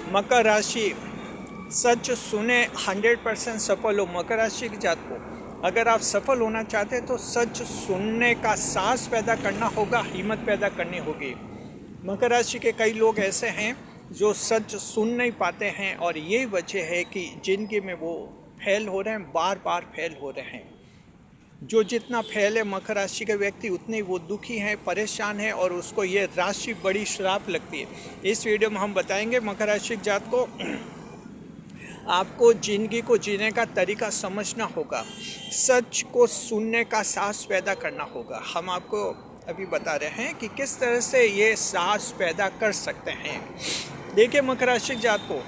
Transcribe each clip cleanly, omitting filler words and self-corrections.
मकर राशि सच सुने 100% सफल हो। मकर राशि की जात को अगर आप सफल होना चाहते हैं तो सच सुनने का साहस पैदा करना होगा, हिम्मत पैदा करनी होगी। मकर राशि के कई लोग ऐसे हैं जो सच सुन नहीं पाते हैं और यही वजह है कि जिंदगी में वो फेल हो रहे हैं, बार बार फेल हो रहे हैं। जो जितना फेल है मकर राशि के व्यक्ति उतने वो दुखी हैं, परेशान हैं और उसको ये राशि बड़ी श्राप लगती है। इस वीडियो में हम बताएंगे मकर राशि की जात को आपको जिंदगी को जीने का तरीका समझना होगा, सच को सुनने का साहस पैदा करना होगा। हम आपको अभी बता रहे हैं कि किस तरह से ये साहस पैदा कर सकते हैं। देखिए मकर राशि की जात को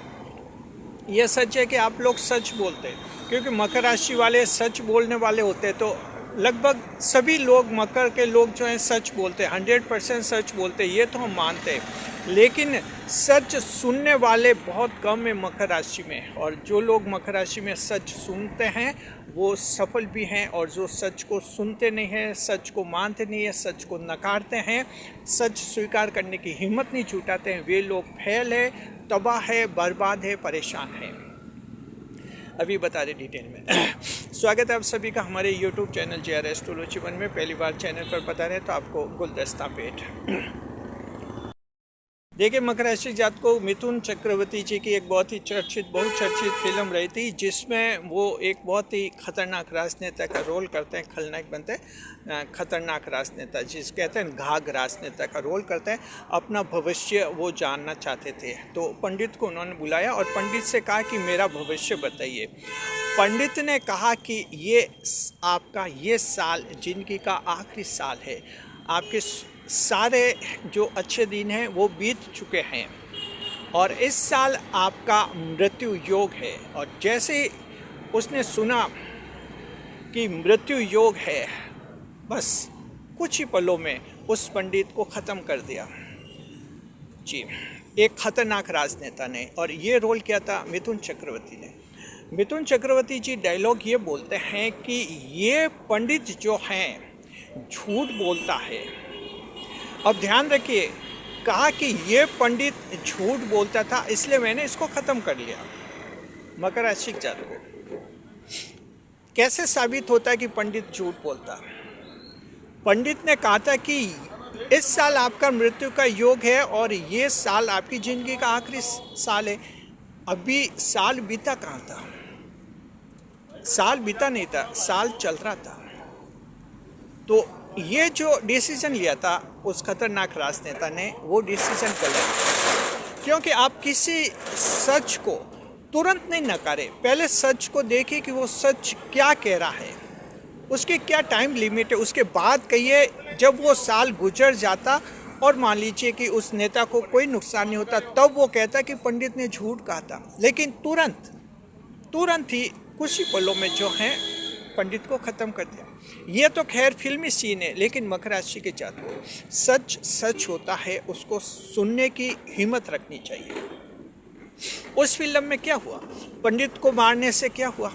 यह सच है कि आप लोग सच बोलते हैं, क्योंकि मकर राशि वाले सच बोलने वाले होते हैं। तो लगभग सभी लोग मकर के लोग जो हैं सच बोलते हैं, 100% सच बोलते हैं, ये तो हम मानते हैं। लेकिन सच सुनने वाले बहुत कम है मकर राशि में, और जो लोग मकर राशि में सच सुनते हैं वो सफल भी हैं, और जो सच को सुनते नहीं हैं, सच को मानते नहीं हैं, सच को नकारते हैं, सच स्वीकार करने की हिम्मत नहीं जुटाते हैं, वे लोग फेल है, तबाह है, बर्बाद है, परेशान है। अभी बता दें डिटेल में। स्वागत है आप सभी का हमारे YouTube चैनल JR एस्ट्रोलॉजी 1 में। पहली बार चैनल पर बता रहे हैं तो आपको गुलदस्ता पेट। देखिए मकर राशि जात को मिथुन चक्रवर्ती जी की एक बहुत ही बहुचर्चित फिल्म रही थी, जिसमें वो एक बहुत ही खतरनाक राजनेता का रोल करते हैं, खलनायक बनते हैं, खतरनाक राजनेता जिस कहते हैं घाघ राजनेता का रोल करते हैं। अपना भविष्य वो जानना चाहते थे, तो पंडित को उन्होंने बुलाया और पंडित से कहा कि मेरा भविष्य बताइए। पंडित ने कहा कि ये आपका ये साल जिंदगी का आखिरी साल है, आपके सारे जो अच्छे दिन हैं वो बीत चुके हैं और इस साल आपका मृत्यु योग है। और जैसे उसने सुना कि मृत्यु योग है, बस कुछ ही पलों में उस पंडित को ख़त्म कर दिया जी, एक खतरनाक राजनेता ने। और ये रोल किया था मिथुन चक्रवर्ती ने। मिथुन चक्रवर्ती जी डायलॉग ये बोलते हैं कि ये पंडित जो हैं झूठ बोलता है। अब ध्यान रखिए, कहा कि ये पंडित झूठ बोलता था इसलिए मैंने इसको ख़त्म कर लिया। मकर राशि के जातकों को कैसे साबित होता है कि पंडित झूठ बोलता? पंडित ने कहा था कि इस साल आपका मृत्यु का योग है और ये साल आपकी ज़िंदगी का आखिरी साल है। अभी साल बीता कहाँ था? साल बीता नहीं था, साल चल रहा था। तो ये जो डिसीजन लिया था उस खतरनाक राजनेता ने, वो डिसीजन गलत, क्योंकि आप किसी सच को तुरंत नहीं नकारें। पहले सच को देखिए कि वो सच क्या कह रहा है, उसकी क्या टाइम लिमिट है, उसके बाद कहिए। जब वो साल गुजर जाता और मान लीजिए कि उस नेता को कोई नुकसान नहीं होता, तब वो कहता कि पंडित ने झूठ कहा था। लेकिन तुरंत ही कुछ ही पलों में जो है पंडित को ख़त्म कर दिया। ये तो खैर फिल्मी सीन है, लेकिन मकर राशि के जातकों सच होता है, उसको सुनने की हिम्मत रखनी चाहिए। उस फिल्म में क्या हुआ? पंडित को मारने से क्या हुआ?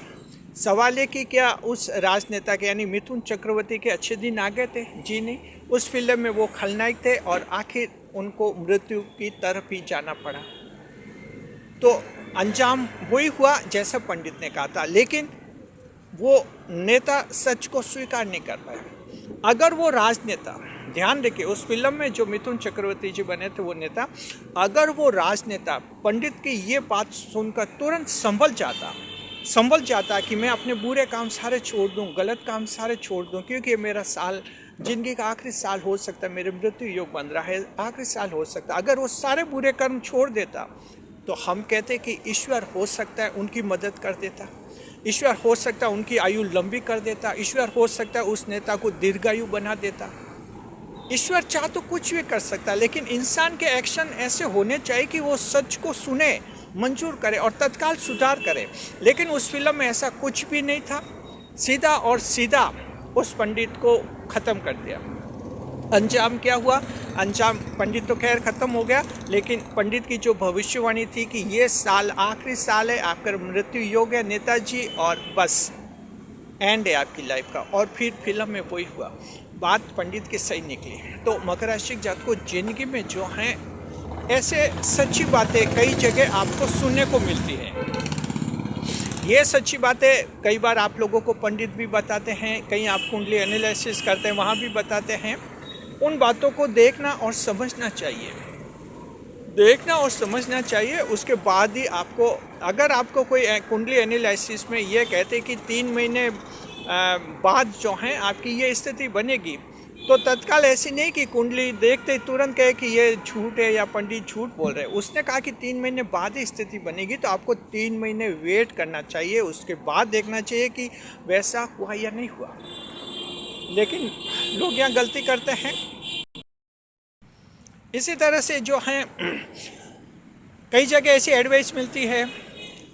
सवाल है कि क्या उस राजनेता के यानी मिथुन चक्रवर्ती के अच्छे दिन आ गए थे? जी नहीं, उस फिल्म में वो खलनायक थे और आखिर उनको मृत्यु की तरफ ही जाना पड़ा। तो अंजाम वही हुआ जैसा पंडित ने कहा था, लेकिन वो नेता सच को स्वीकार नहीं कर पाया। अगर वो राजनेता, ध्यान रखिए उस फिल्म में जो मिथुन चक्रवर्ती जी बने थे वो नेता, अगर वो राजनेता पंडित की ये बात सुनकर तुरंत संभल जाता कि मैं अपने बुरे काम सारे छोड़ दूं, गलत काम सारे छोड़ दूं, क्योंकि मेरा साल जिंदगी का आखिरी साल हो सकता है, मेरे मृत्यु योग बन रहा है, आखिरी साल हो सकता है। अगर वो सारे बुरे कर्म छोड़ देता तो हम कहते कि ईश्वर हो सकता है उनकी मदद कर देता, ईश्वर हो सकता है उनकी आयु लंबी कर देता, ईश्वर हो सकता है उस नेता को दीर्घायु बना देता। ईश्वर चाह तो कुछ भी कर सकता है, लेकिन इंसान के एक्शन ऐसे होने चाहिए कि वो सच को सुने, मंजूर करे और तत्काल सुधार करे। लेकिन उस फिल्म में ऐसा कुछ भी नहीं था, सीधा उस पंडित को ख़त्म कर दिया। अंजाम क्या हुआ? अंजाम पंडित तो खैर ख़त्म हो गया, लेकिन पंडित की जो भविष्यवाणी थी कि ये साल आखिरी साल है, आपका मृत्यु योग है नेताजी, और बस एंड है आपकी लाइफ का। और फिर फिल्म में वही हुआ, बात पंडित की सही निकली। तो मकर राशि जात को जिंदगी में जो है ऐसे सच्ची बातें कई जगह आपको सुनने को मिलती हैं। ये सच्ची बातें कई बार आप लोगों को पंडित भी बताते हैं, कहीं आप कुंडली एनालिसिस करते हैं वहाँ भी बताते हैं। उन बातों को देखना और समझना चाहिए, देखना और समझना चाहिए। उसके बाद ही आपको, अगर आपको कोई कुंडली एनालिसिस में ये कहते कि 3 महीने बाद जो है आपकी ये स्थिति बनेगी, तो तत्काल ऐसी नहीं कि कुंडली देखते ही तुरंत कहे कि ये झूठ है या पंडित झूठ बोल रहे हैं। उसने कहा कि 3 महीने बाद ही स्थिति बनेगी, तो आपको 3 महीने वेट करना चाहिए, उसके बाद देखना चाहिए कि वैसा हुआ या नहीं हुआ। लेकिन लोग यहाँ गलती करते हैं। इसी तरह से जो है कई जगह ऐसी एडवाइस मिलती है।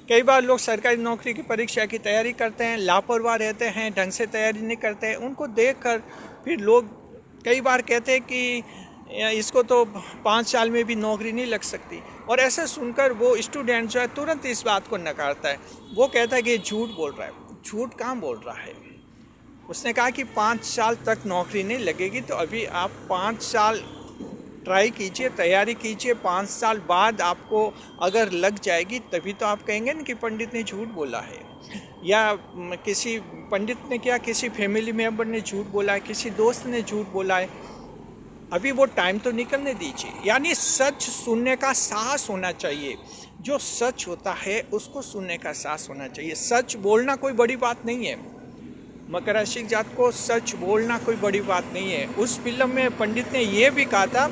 कई बार लोग सरकारी नौकरी की परीक्षा की तैयारी करते हैं, लापरवाह रहते हैं, ढंग से तैयारी नहीं करते हैं। उनको देखकर फिर लोग कई बार कहते हैं कि इसको तो 5 साल में भी नौकरी नहीं लग सकती, और ऐसा सुनकर वो स्टूडेंट जो है तुरंत इस बात को नकारता है। वो कहता है कि झूठ बोल रहा है। झूठ कहाँ बोल रहा है? उसने कहा कि 5 साल तक नौकरी नहीं लगेगी, तो अभी आप 5 साल ट्राई कीजिए, तैयारी कीजिए। 5 साल बाद आपको अगर लग जाएगी तभी तो आप कहेंगे ना कि पंडित ने झूठ बोला है, या किसी पंडित ने क्या, किसी फैमिली मेम्बर ने झूठ बोला है, किसी दोस्त ने झूठ बोला है। अभी वो टाइम तो निकलने दीजिए। यानी सच सुनने का साहस होना चाहिए। जो सच होता है उसको सुनने का साहस होना चाहिए। सच बोलना कोई बड़ी बात नहीं है। मकर राशि जात को सच बोलना कोई बड़ी बात नहीं है। उस फिल्म में पंडित ने ये भी कहा था,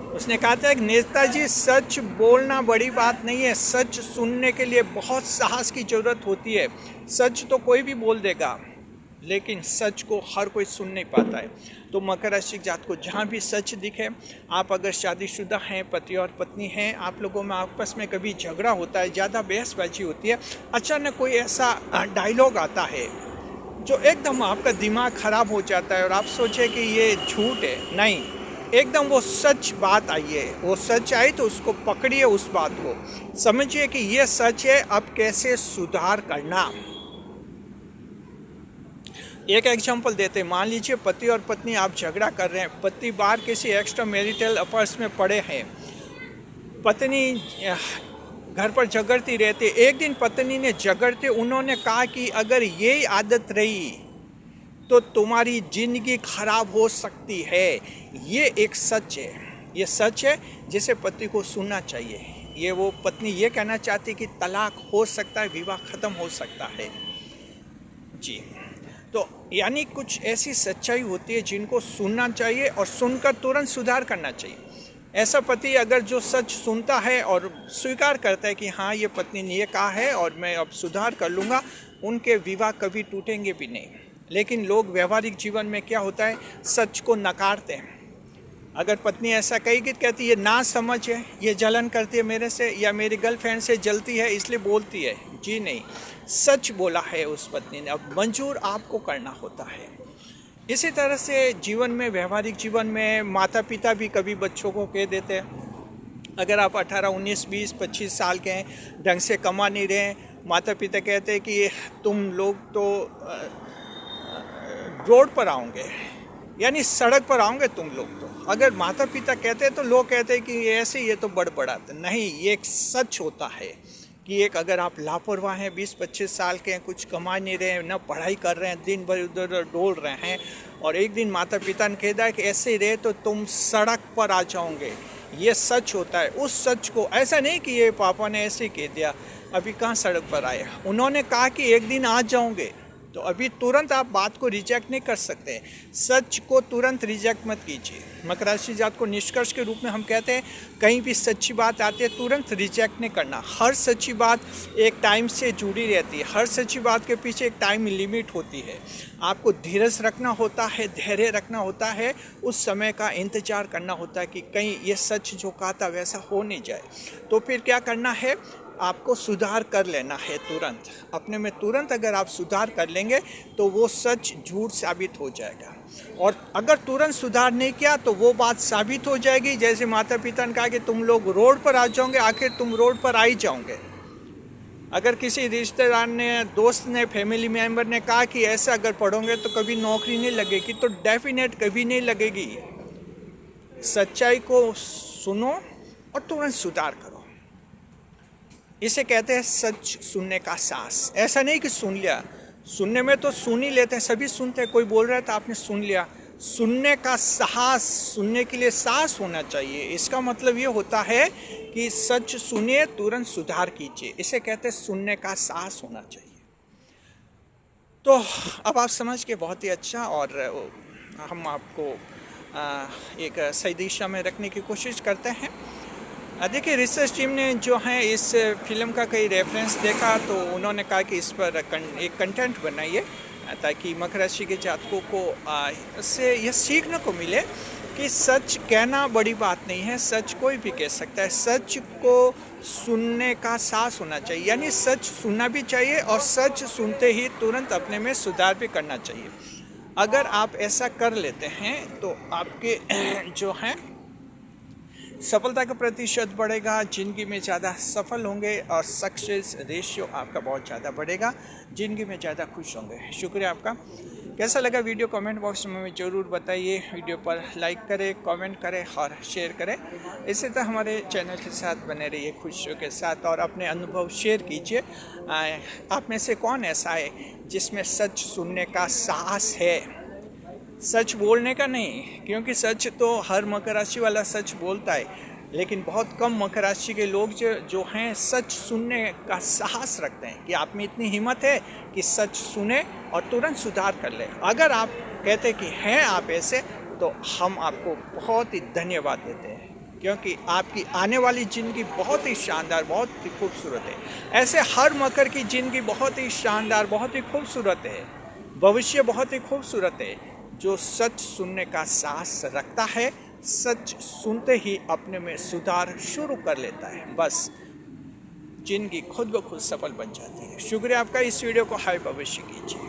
उसने कहा था कि नेताजी सच बोलना बड़ी बात नहीं है, सच सुनने के लिए बहुत साहस की ज़रूरत होती है। सच तो कोई भी बोल देगा, लेकिन सच को हर कोई सुन नहीं पाता है। तो मकर राशि जात को जहाँ भी सच दिखे, आप अगर शादीशुदा हैं, पति और पत्नी हैं, आप लोगों में आपस में कभी झगड़ा होता है, ज़्यादा बहसबाजी होती है, अचानक कोई ऐसा डायलॉग आता है जो एकदम आपका दिमाग ख़राब हो जाता है और आप सोचे कि ये झूठ है, नहीं, एकदम वो सच बात आई है। वो सच आई तो उसको पकड़िए, उस बात को समझिए कि ये सच है, अब कैसे सुधार करना। एक एग्जांपल देते हैं। मान लीजिए पति और पत्नी आप झगड़ा कर रहे हैं, पति बाहर किसी एक्स्ट्रा मैरिटल अफेयर्स में पड़े हैं, पत्नी घर पर झगड़ती रहती। एक दिन पत्नी ने झगड़ते उन्होंने कहा कि अगर यही आदत रही तो तुम्हारी ज़िंदगी खराब हो सकती है। ये एक सच है, ये सच है जिसे पति को सुनना चाहिए। ये वो पत्नी ये कहना चाहती कि तलाक हो सकता है, विवाह ख़त्म हो सकता है जी। तो यानी कुछ ऐसी सच्चाई होती है जिनको सुनना चाहिए और सुनकर तुरंत सुधार करना चाहिए। ऐसा पति अगर जो सच सुनता है और स्वीकार करता है कि हाँ ये पत्नी ने ये कहा है और मैं अब सुधार कर लूँगा, उनके विवाह कभी टूटेंगे भी नहीं। लेकिन लोग व्यवहारिक जीवन में क्या होता है, सच को नकारते हैं। अगर पत्नी ऐसा कहेगी तो कहती है ये ना समझ है, ये जलन करती है मेरे से, या मेरी गर्लफ्रेंड से जलती है इसलिए बोलती है। जी नहीं, सच बोला है उस पत्नी ने, अब मंजूर आपको करना होता है। इसी तरह से जीवन में, व्यवहारिक जीवन में माता पिता भी कभी बच्चों को कह देते हैं, अगर आप 18, 19, 20, 25 साल के हैं, ढंग से कमा नहीं रहे, माता पिता कहते हैं कि तुम लोग तो रोड पर आओगे, यानी सड़क पर आओगे तुम लोग तो। अगर माता पिता कहते हैं तो लोग कहते हैं कि ऐसे ये तो बड़बड़ाते। नहीं, ये एक सच होता है कि एक अगर आप लापरवाह हैं, 20-25 साल के हैं, कुछ कमा नहीं रहे हैं, ना पढ़ाई कर रहे हैं, दिन भर उधर डोल रहे हैं, और एक दिन माता पिता ने कह दिया कि ऐसे ही रहे तो तुम सड़क पर आ जाओगे, ये सच होता है। उस सच को, ऐसा नहीं कि ये पापा ने ऐसे ही कह दिया, अभी कहाँ सड़क पर आए, उन्होंने कहा कि एक दिन आ जाओगे, तो अभी तुरंत आप बात को रिजेक्ट नहीं कर सकते। सच को तुरंत रिजेक्ट मत कीजिए। मकर राशि जात को निष्कर्ष के रूप में हम कहते हैं, कहीं भी सच्ची बात आती है तुरंत रिजेक्ट नहीं करना। हर सच्ची बात एक टाइम से जुड़ी रहती है, हर सच्ची बात के पीछे एक टाइम लिमिट होती है। आपको धीरज रखना होता है, धैर्य रखना होता है, उस समय का इंतजार करना होता है कि कहीं ये सच जो कहा था वैसा हो नहीं जाए। तो फिर क्या करना है, आपको सुधार कर लेना है तुरंत। अपने में तुरंत अगर आप सुधार कर लेंगे तो वो सच झूठ साबित हो जाएगा। और अगर तुरंत सुधार नहीं किया तो वो बात साबित हो जाएगी, जैसे माता पिता ने कहा कि तुम लोग रोड पर आ जाओगे, आखिर तुम रोड पर आ ही जाओगे। अगर किसी रिश्तेदार ने, दोस्त ने, फैमिली मेम्बर ने कहा कि ऐसा अगर पढ़ोगे तो कभी नौकरी नहीं लगेगी, तो डेफिनेट कभी नहीं लगेगी। सच्चाई को सुनो और तुरंत सुधार करो। इसे कहते हैं सच सुनने का साहस। ऐसा नहीं कि सुन लिया, सुनने में तो सुन ही लेते हैं, सभी सुनते हैं, कोई बोल रहा है तो आपने सुन लिया। सुनने का साहस, सुनने के लिए साहस होना चाहिए। इसका मतलब ये होता है कि सच सुनिए, तुरंत सुधार कीजिए। इसे कहते हैं सुनने का साहस होना चाहिए। तो अब आप समझ के बहुत ही अच्छा, और हम आपको एक सही दिशा में रखने की कोशिश करते हैं। देखिए, रिसर्च टीम ने जो है इस फिल्म का कई रेफरेंस देखा, तो उन्होंने कहा कि इस पर एक कंटेंट बनाइए ताकि मकर राशि के जातकों को इससे यह सीखने को मिले कि सच कहना बड़ी बात नहीं है, सच कोई भी कह सकता है। सच को सुनने का साहस होना चाहिए, यानी सच सुनना भी चाहिए और सच सुनते ही तुरंत अपने में सुधार भी करना चाहिए। अगर आप ऐसा कर लेते हैं तो आपके जो हैं सफलता का प्रतिशत बढ़ेगा, ज़िंदगी में ज़्यादा सफल होंगे और सक्सेस रेशियो आपका बहुत ज़्यादा बढ़ेगा, ज़िंदगी में ज़्यादा खुश होंगे। शुक्रिया आपका। कैसा लगा वीडियो कमेंट बॉक्स में ज़रूर बताइए। वीडियो पर लाइक करें, कमेंट करें और शेयर करें। इसी तरह हमारे चैनल के साथ बने रहिए खुशियों के साथ और अपने अनुभव शेयर कीजिए। आप में से कौन ऐसा है जिसमें सच सुनने का साहस है, सच बोलने का नहीं, क्योंकि सच तो हर मकर राशि वाला सच बोलता है, लेकिन बहुत कम मकर राशि के लोग जो हैं सच सुनने का साहस रखते हैं कि आप में इतनी हिम्मत है कि सच सुने और तुरंत सुधार कर ले। अगर आप कहते कि हैं आप ऐसे, तो हम आपको बहुत ही धन्यवाद देते हैं, क्योंकि आपकी आने वाली ज़िंदगी बहुत ही शानदार, बहुत ही खूबसूरत है। ऐसे हर मकर की ज़िंदगी बहुत ही शानदार, बहुत ही खूबसूरत है, भविष्य बहुत ही खूबसूरत है। जो सच सुनने का साहस रखता है, सच सुनते ही अपने में सुधार शुरू कर लेता है, बस जिंदगी खुद ब खुद सफल बन जाती है। शुक्रिया आपका। इस वीडियो को हाई भविष्य कीजिए।